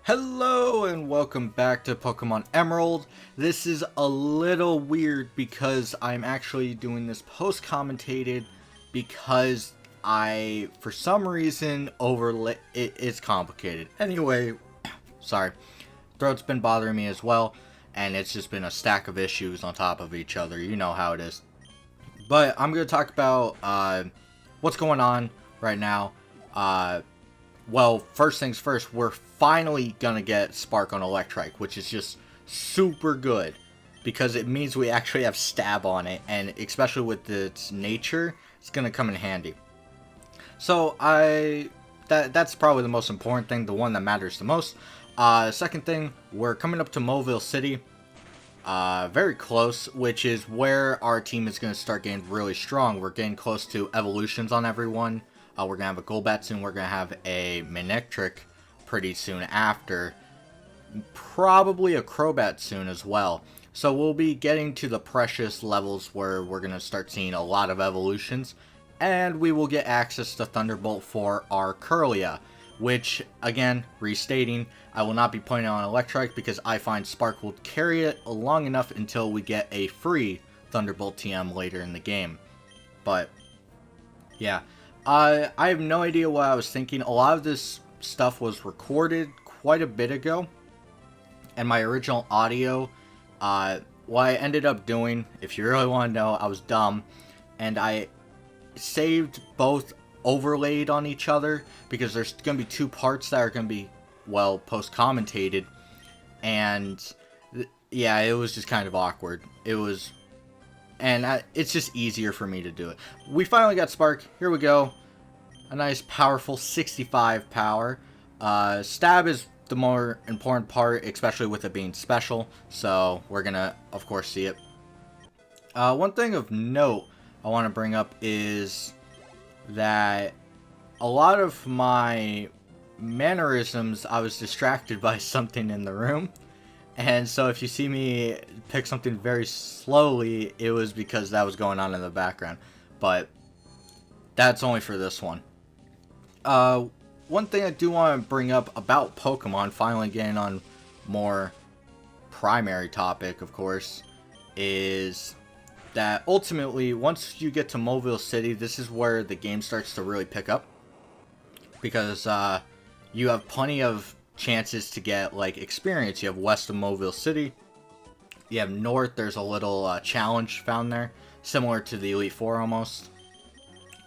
Hello and welcome back to Pokemon Emerald. This is a little weird because I'm actually doing this post-commentated because for some reason, it's complicated. Anyway, sorry. Throat's been bothering me as well, and it's just been a stack of issues on top of each other. You know how it is. But I'm going to talk about what's going on right now. Well, first things first, we're finally gonna get Spark on Electrike, which is just super good because it means we actually have stab on it, and especially with its nature, it's gonna come in handy. So that's probably the most important thing, the one that matters the most. Second thing, we're coming up to Mauville City, very close, which is where our team is gonna start getting really strong. We're getting close to evolutions on everyone. We're going to have a Golbat soon. We're going to have a Manectric pretty soon after. Probably a Crobat soon as well. So we'll be getting to the precious levels where we're going to start seeing a lot of evolutions. And we will get access to Thunderbolt for our Kirlia. Which, again, restating, I will not be putting it on Electrike because I find Spark will carry it long enough until we get a free Thunderbolt TM later in the game. But, yeah. I have no idea what I was thinking. A lot of this stuff was recorded quite a bit ago. And my original audio, what I ended up doing, if you really want to know, I was dumb. And I saved both overlaid on each other. Because there's going to be two parts that are going to be, well, post-commentated. And, yeah, it was just kind of awkward. It was... And it's just easier for me to do it. We finally got Spark. Here we go. A nice, powerful 65 power. Stab is the more important part, especially with it being special. So, we're going to, of course, see it. One thing of note I want to bring up is that a lot of my mannerisms, I was distracted by something in the room. And so if you see me pick something very slowly, it was because that was going on in the background. But that's only for this one. One thing I do want to bring up about Pokemon, finally getting on more primary topic, of course, is that ultimately, once you get to Mauville City, this is where the game starts to really pick up. Because you have plenty of chances to get like experience. You have west of Mauville City, you have north, there's a little challenge found there similar to the Elite Four almost.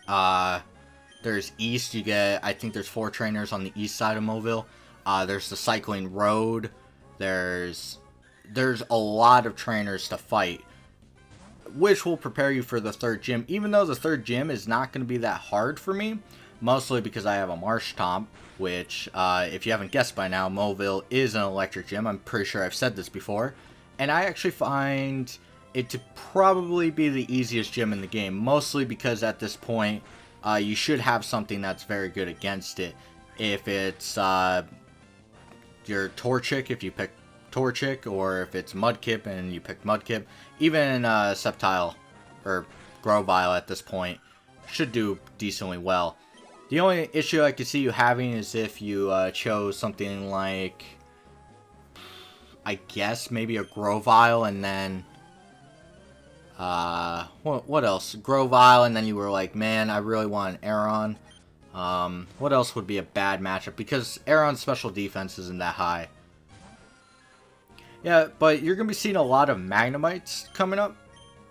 There's east, you get, I think there's 4 trainers on the east side of Mauville. There's the cycling road, there's a lot of trainers to fight, which will prepare you for the third gym, even though the third gym is not going to be that hard for me, mostly because I have a Marshtomp, which, if you haven't guessed by now, Mauville is an electric gym. I'm pretty sure I've said this before. And I actually find it to probably be the easiest gym in the game, mostly because at this point, you should have something that's very good against it. If it's your Torchic, if you pick Torchic, or if it's Mudkip and you pick Mudkip, even Sceptile or Grovyle at this point should do decently well. The only issue I could see you having is if you chose something like, I guess, maybe a Grovyle and then, what else? Grovyle and then you were like, man, I really want an Aeron. What else would be a bad matchup? Because Aeron's special defense isn't that high. Yeah, but you're going to be seeing a lot of Magnemites coming up,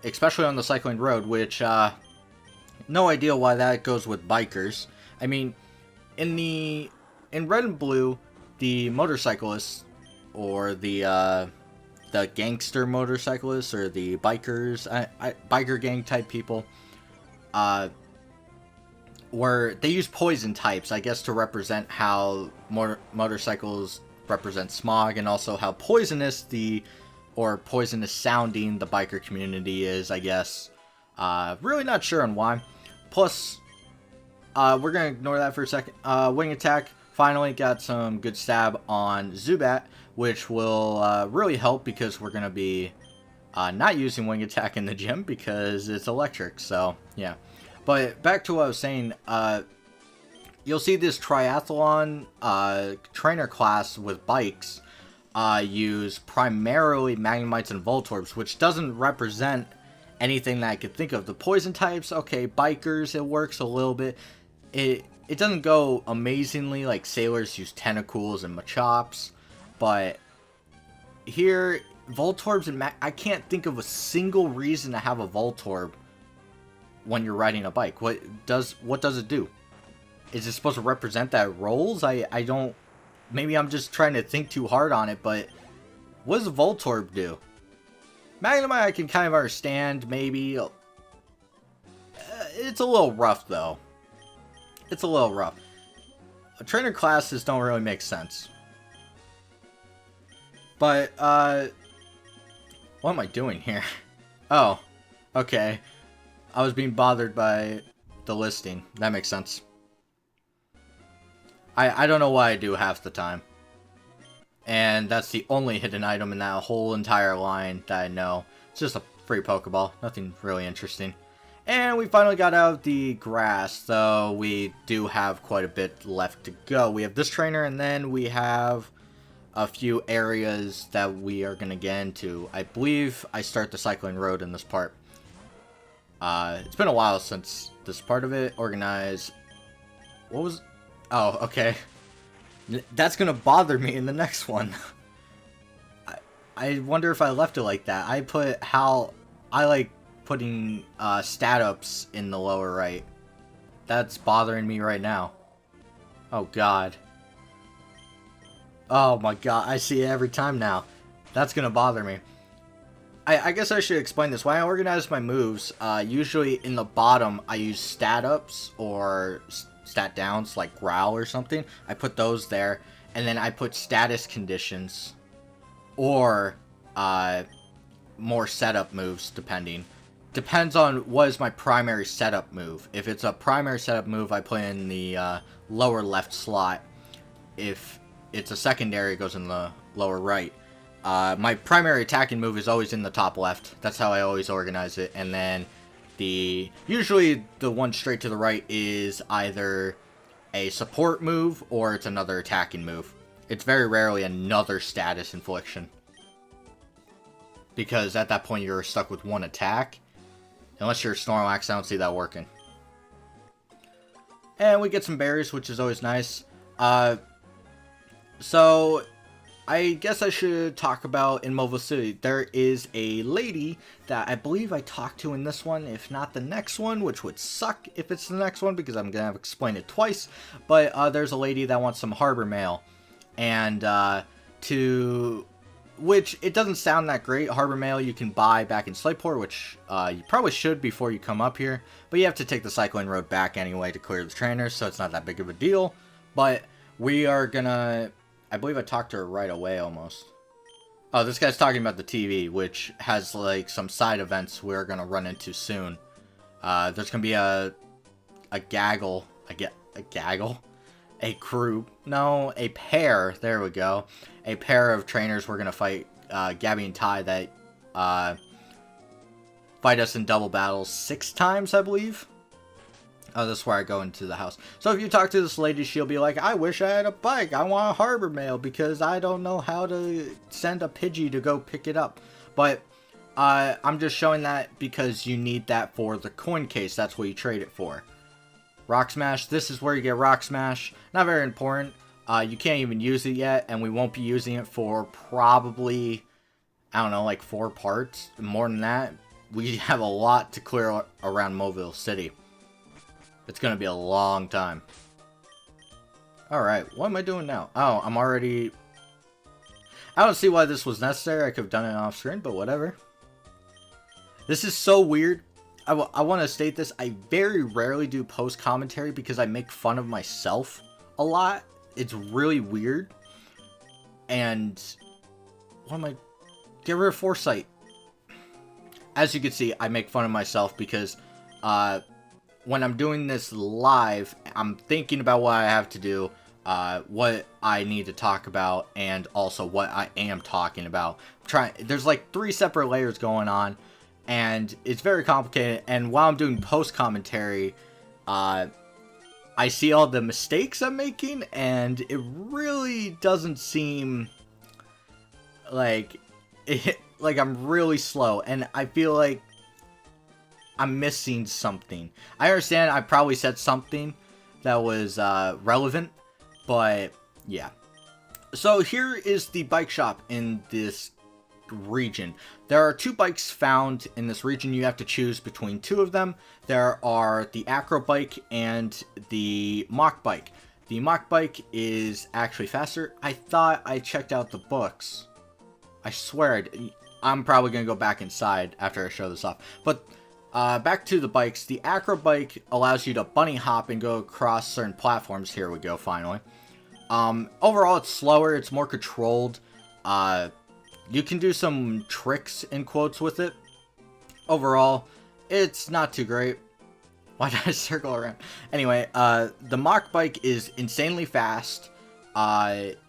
especially on the Cycling Road, which, no idea why that goes with bikers. I mean, in Red and Blue, the motorcyclists, or the gangster motorcyclists, or the bikers, biker gang type people, they use poison types, I guess, to represent how motorcycles represent smog, and also how poisonous poisonous sounding the biker community is, I guess. Really not sure on why. Plus, we're going to ignore that for a second. Wing Attack finally got some good stab on Zubat, which will really help because we're going to be not using Wing Attack in the gym because it's electric, so yeah. But back to what I was saying, you'll see this triathlon trainer class with bikes use primarily Magnemites and Voltorbs, which doesn't represent anything that I could think of. The poison types, okay, bikers, it works a little bit. It doesn't go amazingly, like sailors use Tentacools and Machops, but here, Voltorbs and I can't think of a single reason to have a Voltorb when you're riding a bike. What does it do? Is it supposed to represent that it rolls? I don't... Maybe I'm just trying to think too hard on it, but what does a Voltorb do? Magnemite I can kind of understand, maybe. It's a little rough, though. It's a little rough. Trainer classes don't really make sense. But, what am I doing here? Oh, okay. I was being bothered by the listing. That makes sense. I don't know what I do half the time. And that's the only hidden item in that whole entire line that I know. It's just a free Pokeball. Nothing really interesting. And we finally got out of the grass, though we do have quite a bit left to go. We have this trainer, and then we have a few areas that we are going to get into. I believe I start the cycling road in this part. It's been a while since this part of it. Organize. What was... Oh, okay. That's going to bother me in the next one. I wonder if I left it like that. I put how... I like putting stat ups in the lower right. That's bothering me right now. Oh, God. Oh, my God. I see it every time now. That's going to bother me. I guess I should explain this. When I organize my moves, usually in the bottom, I use stat ups or stat downs, like Growl or something. I put those there. And then I put status conditions or more setup moves, depending. Depends on what is my primary setup move. If it's a primary setup move, I put in the lower left slot. If it's a secondary, it goes in the lower right. My primary attacking move is always in the top left. That's how I always organize it. And then usually the one straight to the right is either a support move or it's another attacking move. It's very rarely another status infliction, because at that point you're stuck with one attack. Unless you're Snorlax, I don't see that working. And we get some berries, which is always nice. So I guess I should talk about in Mauville City. There is a lady that I believe I talked to in this one, if not the next one, which would suck if it's the next one because I'm going to have to explain it twice. But there's a lady that wants some harbor mail. And which it doesn't sound that great. Harbor mail you can buy back in Slateport, which you probably should before you come up here. But you have to take the cycling road back anyway to clear the trainers, so it's not that big of a deal. But we are gonna... I believe I talked to her right away, almost. Oh, this guy's talking about the TV, which has, like, some side events we're gonna run into soon. There's gonna be a gaggle. A gaggle? A crew. No, a pair. There we go. A pair of trainers we're gonna fight, Gabby and Ty, that, fight us in double battles 6 times, I believe. Oh, this is where I go into the house. So if you talk to this lady, she'll be like, I wish I had a bike. I want a harbor mail because I don't know how to send a Pidgey to go pick it up. But I'm just showing that because you need that for the coin case. That's what you trade it for. Rock Smash. This is where you get Rock Smash. Not very important. You can't even use it yet, and we won't be using it for probably, I don't know, like 4 parts. More than that, we have a lot to clear around Mauville City. It's going to be a long time. Alright, what am I doing now? Oh, I'm already... I don't see why this was necessary. I could have done it off screen, but whatever. This is so weird. I want to state this. I very rarely do post commentary because I make fun of myself a lot. It's really weird. And... what am I... Get rid of Foresight. As you can see, I make fun of myself because... when I'm doing this live, I'm thinking about what I have to do, what I need to talk about, and also what I am talking about. There's like 3 separate layers going on, and it's very complicated. And while I'm doing post commentary, I I see all the mistakes I'm making, and it really doesn't seem like like I'm really slow, and I feel like I'm missing something. I understand I probably said something that was relevant, but yeah. So here is the bike shop in this region. There are 2 bikes found in this region. You have to choose between 2 of them. There are the acro bike and the mock bike. The mock bike is actually faster. I thought I checked out the books. I swear, I'm probably going to go back inside after I show this off. But back to the bikes. The acro bike allows you to bunny hop and go across certain platforms. Here we go, finally. Overall, it's slower. It's more controlled. You can do some tricks, in quotes, with it. Overall, it's not too great. Why did I circle around? Anyway, the mock bike is insanely fast.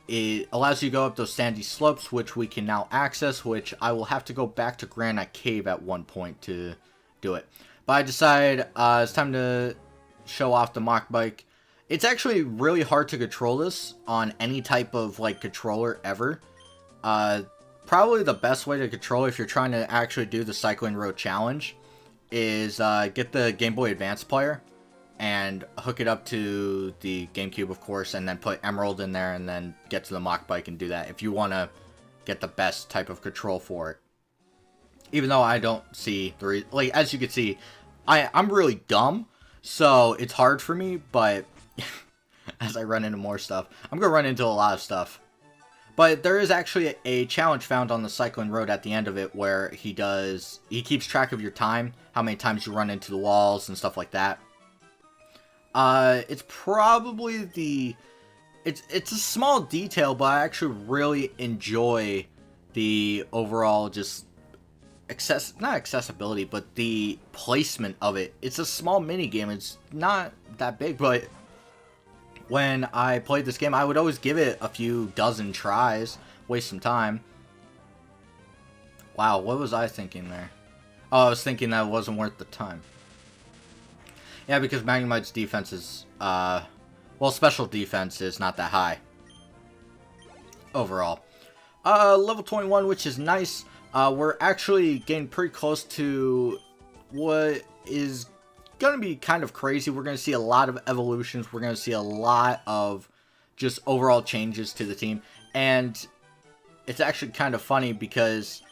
It allows you to go up those sandy slopes, which we can now access, which I will have to go back to Granite Cave at one point to do it. But I decided it's time to show off the mock bike. It's actually really hard to control this on any type of like controller ever. Probably the best way to control if you're trying to actually do the Cycling Road Challenge is get the Game Boy Advance player and hook it up to the GameCube, of course, and then put Emerald in there and then get to the mock bike and do that if you want to get the best type of control for it. Even though I don't see the like, as you can see, I'm really dumb, so it's hard for me, but as I run into more stuff, I'm going to run into a lot of stuff. But there is actually a challenge found on the Cycling Road at the end of it where he keeps track of your time, how many times you run into the walls and stuff like that. It's probably it's a small detail, but I actually really enjoy the overall just not accessibility, but the placement of it. It's a small mini game. It's not that big, but when I played this game, I would always give it a few dozen tries, waste some time. Wow, what was I thinking there? Oh, I was thinking that it wasn't worth the time. Yeah, because Magnemite's defense is, well, special defense is not that high overall. Level 21, which is nice. We're actually getting pretty close to what is going to be kind of crazy. We're going to see a lot of evolutions. We're going to see a lot of just overall changes to the team. And it's actually kind of funny because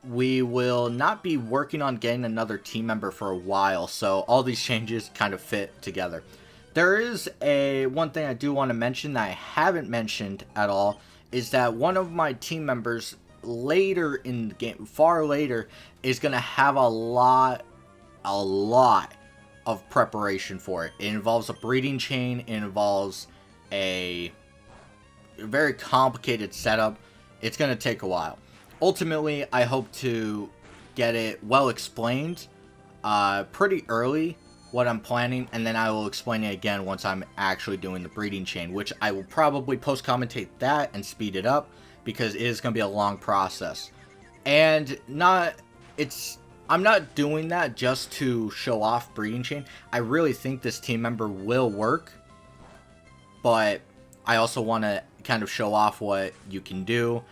we will not be working on getting another team member for a while. So all these changes kind of fit together. There is one thing I do want to mention that I haven't mentioned at all, is that one of my team members later in the game, far later, is going to have a lot of preparation for it. It involves a breeding chain. It involves a very complicated setup. It's going to take a while. Ultimately, I hope to get it well explained pretty early, what I'm planning, and then I will explain it again once I'm actually doing the breeding chain, which I will probably post-commentate that and speed it up, because it is going to be a long process. And I'm not doing that just to show off breeding chain. I really think this team member will work, but I also want to kind of show off what you can do,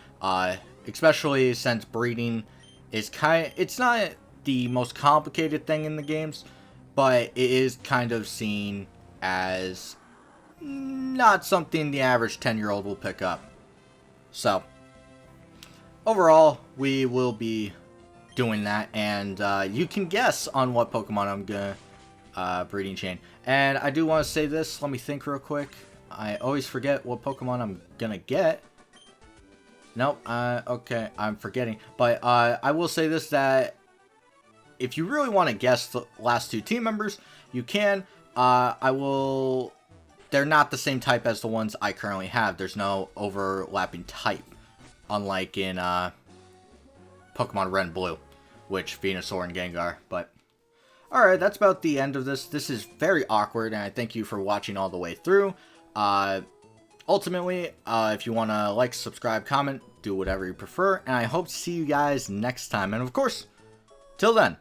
especially since breeding is it's not the most complicated thing in the games, but it is kind of seen as not something the average 10-year-old will pick up. So, overall, we will be doing that, and you can guess on what Pokemon I'm gonna breeding chain. And I do want to say this, let me think real quick. I always forget what Pokemon I'm gonna get. Nope, okay, I'm forgetting. But I will say this, that if you really want to guess the last 2 team members, you can. They're not the same type as the ones I currently have. There's no overlapping type, unlike in Pokemon Red and Blue, which Venusaur and Gengar. But alright, that's about the end of this. This is very awkward, and I thank you for watching all the way through. Ultimately, if you want to like, subscribe, comment, do whatever you prefer, and I hope to see you guys next time. And of course, till then,